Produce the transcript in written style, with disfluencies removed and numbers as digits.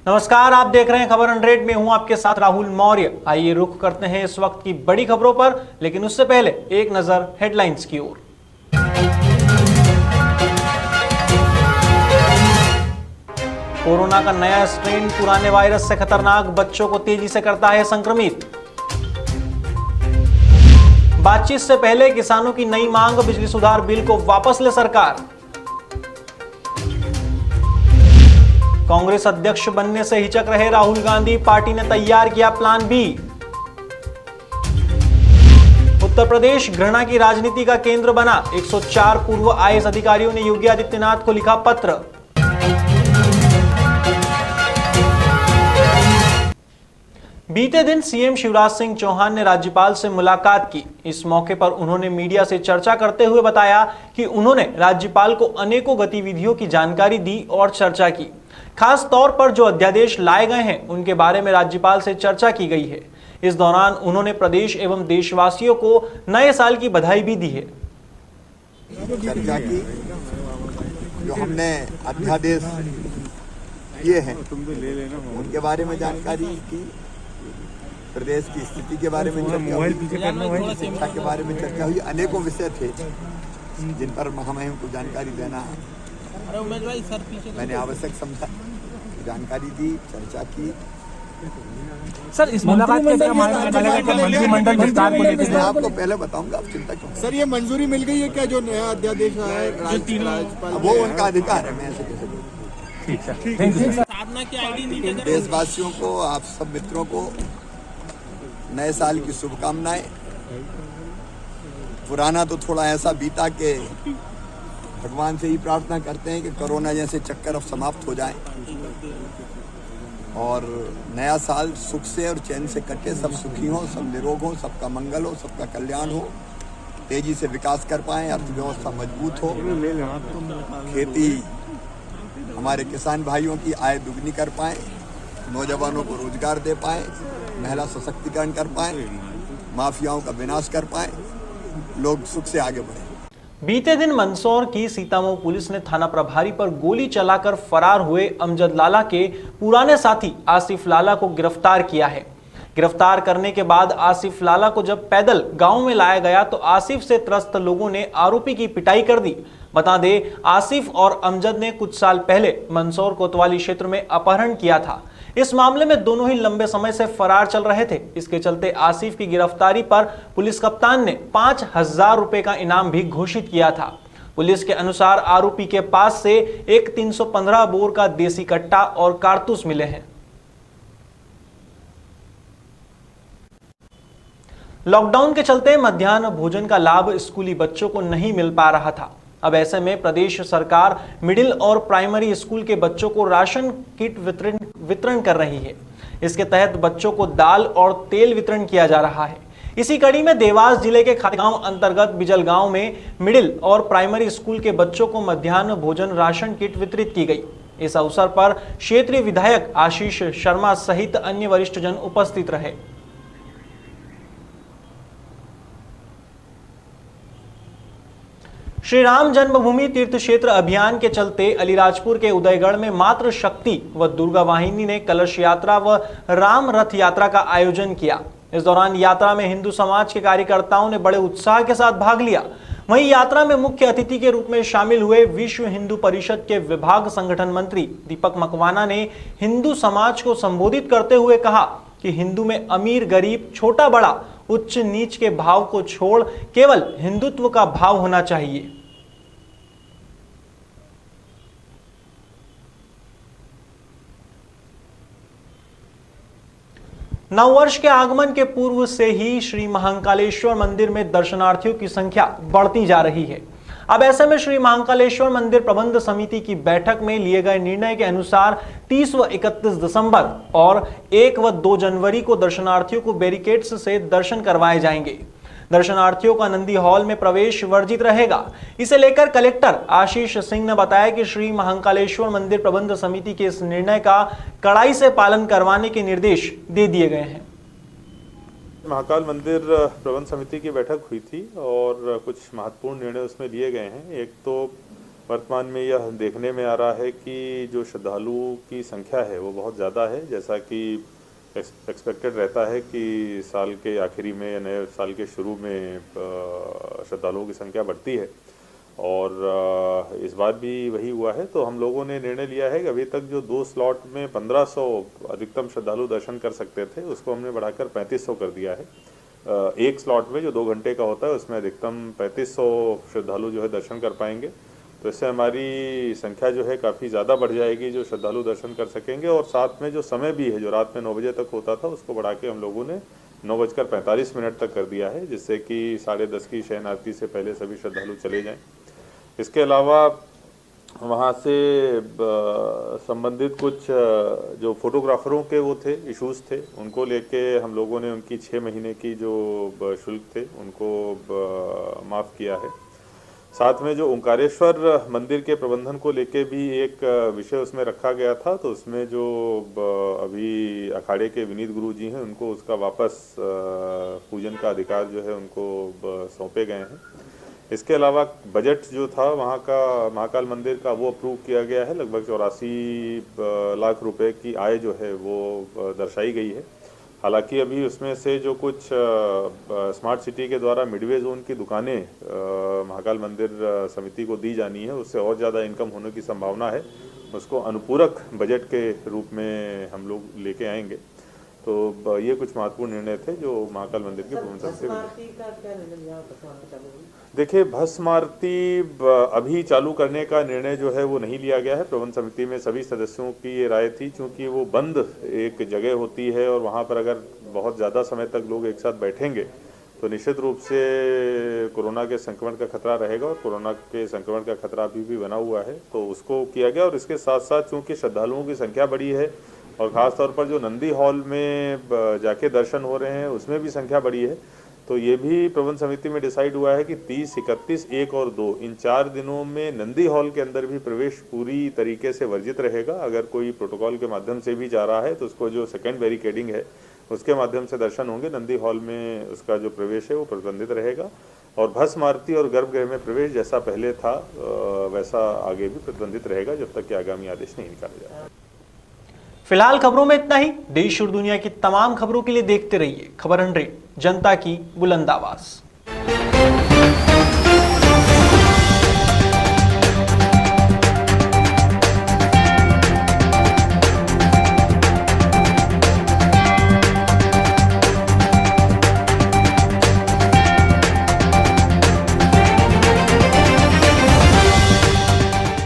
नमस्कार, आप देख रहे हैं खबर 100 में हूं आपके साथ राहुल मौर्य। आइए रुख करते हैं इस वक्त की बड़ी खबरों पर, लेकिन उससे पहले एक नजर हेडलाइंस की ओर। कोरोना का नया स्ट्रेन पुराने वायरस से खतरनाक, बच्चों को तेजी से करता है संक्रमित। बातचीत से पहले किसानों की नई मांग, बिजली सुधार बिल को वापस ले सरकार। कांग्रेस अध्यक्ष बनने से हिचक रहे राहुल गांधी, पार्टी ने तैयार किया प्लान बी। उत्तर प्रदेश घृणा की राजनीति का केंद्र बना, 104 पूर्व आईएएस अधिकारियों ने योगी आदित्यनाथ को लिखा पत्र। बीते दिन सीएम शिवराज सिंह चौहान ने राज्यपाल से मुलाकात की। इस मौके पर उन्होंने मीडिया से चर्चा करते हुए बताया कि उन्होंने राज्यपाल को अनेकों गतिविधियों की जानकारी दी और चर्चा की। खास तौर पर जो अध्यादेश लाए गए हैं उनके बारे में राज्यपाल से चर्चा की गई है। इस दौरान उन्होंने प्रदेश एवं देशवासियों को नए साल की बधाई भी दी है। चर्चा की, जो हमने अध्यादेश किए हैं उनके बारे में जानकारी की, प्रदेश की स्थिति के बारे में चर्चा हुई, शिक्षा के बारे में चर्चा हुई। अनेकों विषय थे जिन पर हमें हमको जानकारी देना है। मैंने आवश्यक समझा, जानकारी दी, चर्चा की। सर, इस मुलाकात के मंत्रिमंडल विस्तार को लेकर मैं आपको पहले बताऊंगा, आप चिंता क्यों। सर, ये मंजूरी मिल गई है क्या जो नया अध्यादेश आया है? वो उनका अधिकार है, मैं ऐसे कैसे बोलूं। देशवासियों को, आप सब मित्रों को नए साल की शुभकामनाएं। पुराना तो थोड़ा ऐसा बीता के भगवान से ही प्रार्थना करते हैं कि कोरोना जैसे चक्कर अब समाप्त हो जाए और नया साल सुख से और चैन से कटे, सब सुखी हो, सब निरोग हो, सबका मंगल हो, सबका कल्याण हो, तेजी से विकास कर पाएं, अर्थव्यवस्था मजबूत हो, खेती हमारे किसान भाइयों की आय दुगनी कर पाएं, नौजवानों को रोजगार दे पाएं, महिला सशक्तिकरण कर पाएं, माफियाओं का विनाश कर पाएं, लोग सुख से आगे बढ़ें। बीते दिन मंदसौर की सीतामऊ पुलिस ने थाना प्रभारी पर गोली चलाकर फरार हुए अमजद लाला के पुराने साथी आसिफ लाला को गिरफ्तार किया है। गिरफ्तार करने के बाद आसिफ लाला को जब पैदल गांव में लाया गया तो आसिफ से त्रस्त लोगों ने आरोपी की पिटाई कर दी। बता दें, आसिफ और अमजद ने कुछ साल पहले मंदसौर कोतवाली क्षेत्र में अपहरण किया था। इस मामले में दोनों ही लंबे समय से फरार चल रहे थे। इसके चलते आसिफ की गिरफ्तारी पर पुलिस कप्तान ने 5,000 रुपए का इनाम भी घोषित किया था। पुलिस के अनुसार आरोपी के पास से एक 315 बोर का देसी कट्टा और कारतूस मिले हैं। लॉकडाउन के चलते मध्याह्न भोजन का लाभ स्कूली बच्चों को नहीं मिल पा रहा था। अब ऐसे में प्रदेश सरकार मिडिल और प्राइमरी स्कूल के बच्चों को राशन किट वितरण कर रही है। इसके तहत बच्चों को दाल और तेल वितरण किया जा रहा है। इसी कड़ी में देवास जिले के खातीगांव अंतर्गत बिजल गांव में मिडिल और प्राइमरी स्कूल के बच्चों को मध्याह्न भोजन राशन किट वितरित की गई। इस अवसर पर क्षेत्रीय विधायक आशीष शर्मा सहित अन्य वरिष्ठ जन उपस्थित रहे। श्री राम जन्मभूमि तीर्थ क्षेत्र अभियान के चलते अलीराजपुर के उदयगढ़ में मातृ शक्ति व दुर्गा वाहिनी ने कलश यात्रा व राम रथ यात्रा का आयोजन किया। इस दौरान यात्रा में हिंदू समाज के कार्यकर्ताओं ने बड़े उत्साह के साथ भाग लिया। वहीं यात्रा में मुख्य अतिथि के रूप में शामिल हुए विश्व हिंदू परिषद के विभाग संगठन मंत्री दीपक मकवाना ने हिंदू समाज को संबोधित करते हुए कहा कि हिंदू में अमीर गरीब, छोटा बड़ा, उच्च नीच के भाव को छोड़ केवल हिंदुत्व का भाव होना चाहिए। नववर्ष के आगमन के पूर्व से ही श्री महाकालेश्वर मंदिर में दर्शनार्थियों की संख्या बढ़ती जा रही है। अब ऐसे में श्री महाकालेश्वर मंदिर प्रबंध समिति की बैठक में लिए गए निर्णय के अनुसार 30 व 31 दिसंबर और 1 व 2 जनवरी को दर्शनार्थियों को बैरिकेड्स से दर्शन करवाए जाएंगे। दर्शनार्थियों का नंदी हॉल में प्रवेश वर्जित रहेगा। इसे लेकर कलेक्टर आशीष सिंह ने बताया कि श्री महाकालेश्वर मंदिर प्रबंध समिति के इस निर्णय का कड़ाई से पालन करवाने के निर्देश दे दिए गए हैं। महाकाल मंदिर प्रबंध समिति की बैठक हुई थी और कुछ महत्वपूर्ण निर्णय उसमें लिए गए हैं। एक तो वर्तमान में यह देखने में आ रहा है कि जो श्रद्धालुओं की संख्या है वो बहुत ज़्यादा है। जैसा कि एक्सपेक्टेड रहता है कि साल के आखिरी में या नए साल के शुरू में श्रद्धालुओं की संख्या बढ़ती है, और इस बार भी वही हुआ है। तो हम लोगों ने निर्णय लिया है कि अभी तक जो 2 स्लॉट में 1500 अधिकतम श्रद्धालु दर्शन कर सकते थे, उसको हमने बढ़ाकर 3500 कर दिया है। एक स्लॉट में जो 2 घंटे का होता है उसमें अधिकतम 3500 श्रद्धालु जो है दर्शन कर पाएंगे। तो इससे हमारी संख्या जो है काफ़ी ज़्यादा बढ़ जाएगी जो श्रद्धालु दर्शन कर सकेंगे, और साथ में जो समय भी है जो रात में 9 बजे तक होता था उसको बढ़ा के हम लोगों ने 9:45 तक कर दिया है, जिससे कि 10:30 की शयन आरती से पहले सभी श्रद्धालु चले जाएं। इसके अलावा वहाँ से संबंधित कुछ जो फोटोग्राफरों के वो थे इश्यूज़ थे, उनको लेके हम लोगों ने उनकी 6 महीने की जो शुल्क थे उनको माफ़ किया है। साथ में जो ओंकारेश्वर मंदिर के प्रबंधन को लेके भी एक विषय उसमें रखा गया था, तो उसमें जो अभी अखाड़े के विनीत गुरु जी हैं उनको उसका वापस पूजन का अधिकार जो है उनको सौंपे गए हैं। इसके अलावा बजट जो था वहाँ का महाकाल मंदिर का वो अप्रूव किया गया है। लगभग 84 लाख रुपए की आय जो है वो दर्शाई गई है। हालांकि अभी उसमें से जो कुछ स्मार्ट सिटी के द्वारा मिडवे जोन की दुकानें महाकाल मंदिर समिति को दी जानी है, उससे और ज़्यादा इनकम होने की संभावना है। उसको अनुपूरक बजट के रूप में हम लोग लेके आएंगे। तो ये कुछ महत्वपूर्ण निर्णय थे जो महाकाल मंदिर के प्रबंधन समिति में। देखिए, भस्म आरती अभी चालू करने का निर्णय जो है वो नहीं लिया गया है। प्रबंध समिति में सभी सदस्यों की ये राय थी, क्योंकि वो बंद एक जगह होती है और वहाँ पर अगर बहुत ज़्यादा समय तक लोग एक साथ बैठेंगे तो निश्चित रूप से कोरोना के संक्रमण का खतरा रहेगा, और कोरोना के संक्रमण का खतरा अभी भी बना हुआ है, तो उसको किया गया। और इसके साथ साथ चूँकि श्रद्धालुओं की संख्या बड़ी है और ख़ास तौर पर जो नंदी हॉल में जाके दर्शन हो रहे हैं उसमें भी संख्या बड़ी है, तो ये भी प्रबंध समिति में डिसाइड हुआ है कि 30, 31, 1 और 2 इन 4 दिनों में नंदी हॉल के अंदर भी प्रवेश पूरी तरीके से वर्जित रहेगा। अगर कोई प्रोटोकॉल के माध्यम से भी जा रहा है तो उसको जो सेकेंड बैरिकेडिंग है उसके माध्यम से दर्शन होंगे। नंदी हॉल में उसका जो प्रवेश है वो प्रतिबंधित रहेगा, और भस्म आरती और गर्भगृह में प्रवेश जैसा पहले था वैसा आगे भी प्रतिबंधित रहेगा जब तक कि आगामी आदेश नहीं निकाले जाए। फिलहाल खबरों में इतना ही। देश और दुनिया की तमाम खबरों के लिए देखते रहिए खबर 100, जनता की बुलंद आवाज।